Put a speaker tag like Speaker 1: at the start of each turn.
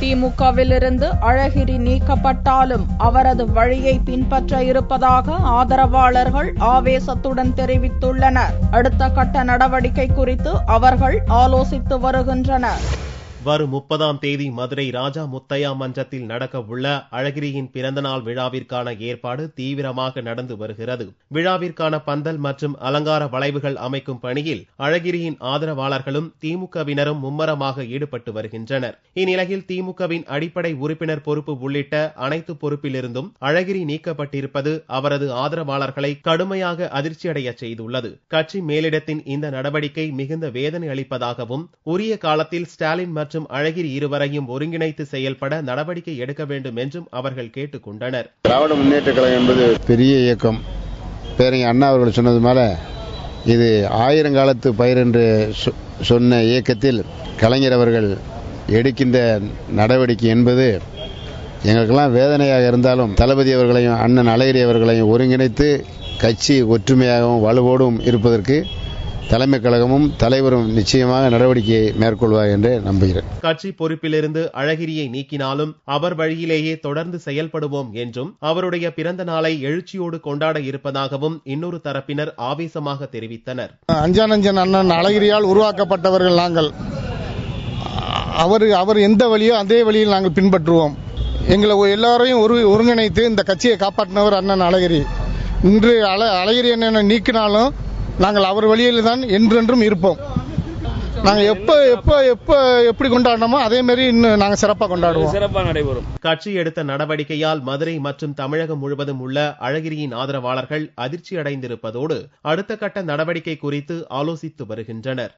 Speaker 1: திமுகவிலிருந்து அழகிரி நீக்கப்பட்டாலும் அவரது வழியை பின்பற்ற இருப்பதாக ஆதரவாளர்கள் ஆவேசத்துடன் தெரிவித்துள்ளனர். அடுத்த கட்ட நடவடிக்கை குறித்து அவர்கள் ஆலோசித்து வருகின்றனர்.
Speaker 2: வரும் 30ஆம் தேதி மதுரை ராஜா முத்தையா மன்றத்தில் நடக்க உள்ள அழகிரியின் பிறந்தநாள் விழாவிற்கான ஏற்பாடு தீவிரமாக நடந்து வருகிறது. விழாவிற்கான பந்தல் மற்றும் அலங்கார வளைவுகள் அமைக்கும் பணியில் அழகிரியின் ஆதரவாளர்களும் திமுகவினரும் மும்மரமாக ஈடுபட்டு வருகின்றனர். இந்நிலையில் திமுகவின் அடிப்படை உறுப்பினர் பொறுப்பு உள்ளிட்ட அனைத்து பொறுப்பிலிருந்தும் அழகிரி நீக்கப்பட்டிருப்பது அவரது ஆதரவாளர்களை கடுமையாக அதிர்ச்சியடைய செய்துள்ளது. கட்சி மேலிடத்தின் இந்த நடவடிக்கை மிகுந்த வேதனை அளிப்பதாகவும் உரிய காலத்தில் ஸ்டாலின் மற்றும் அழகிரி இருவரையும் ஒருங்கிணைத்து செயல்பட நடவடிக்கை எடுக்க வேண்டும் என்றும் அவர்கள் கேட்டுக் கொண்டனர்.
Speaker 3: திராவிட முன்னேற்ற கழகம் என்பது பெரிய இயக்கம். பேரறிஞர் அண்ணா அவர்கள் சொன்னது மேல இது ஆயிரங்காலத்து பயிர் என்று சொன்ன இயக்கத்தில் கலைஞர் அவர்கள் எடுக்கின்ற நடவடிக்கை என்பது எங்களுக்கெல்லாம் வேதனையாக இருந்தாலும் தளபதி அவர்களையும் அண்ணன் அழகிரி அவர்களையும் ஒருங்கிணைத்து கட்சி ஒற்றுமையாகவும் வலுவோடும் இருப்பதற்கு தலைமை கழகமும் தலைவரும் நிச்சயமாக நடவடிக்கையை மேற்கொள்வார் என்று நம்புகிறேன்.
Speaker 2: கட்சி பொறுப்பிலிருந்து அழகிரியை நீக்கினாலும் அவர் வழியிலேயே தொடர்ந்து செயல்படுவோம் என்றும் அவருடைய பிறந்த நாளை எழுச்சியோடு கொண்டாட இருப்பதாகவும் இன்னொரு தரப்பினர் ஆவேசமாக தெரிவித்தனர்.
Speaker 4: அஞ்சானஞ்சன் அண்ணன் அழகிரியால் உருவாக்கப்பட்டவர்கள் நாங்கள். அவர் எந்த வழியோ அதே வழியில் நாங்கள் பின்பற்றுவோம். எங்களை எல்லாரையும் ஒருங்கிணைத்து இந்த கட்சியை காப்பாற்றினவர் அண்ணன் அழகிரி. இன்று அழகிரி அண்ணனை நீக்கினாலும் நாங்கள் அவர் வழியில் தான் என்றென்றும் இருப்போம். நாங்கள் எப்படி கொண்டாடணுமோ அதே மாதிரி இன்னும் நாங்கள் சிறப்பாக கொண்டாடுவோம். சிறப்பாக நடைபெறும்.
Speaker 2: கட்சி எடுத்த நடவடிக்கையால் மதுரை மற்றும் தமிழகம் முழுவதும் உள்ள அழகிரியின் ஆதரவாளர்கள் அதிர்ச்சி அடைந்திருப்பதோடு அடுத்த கட்ட நடவடிக்கை குறித்து ஆலோசித்து வருகின்றனர்.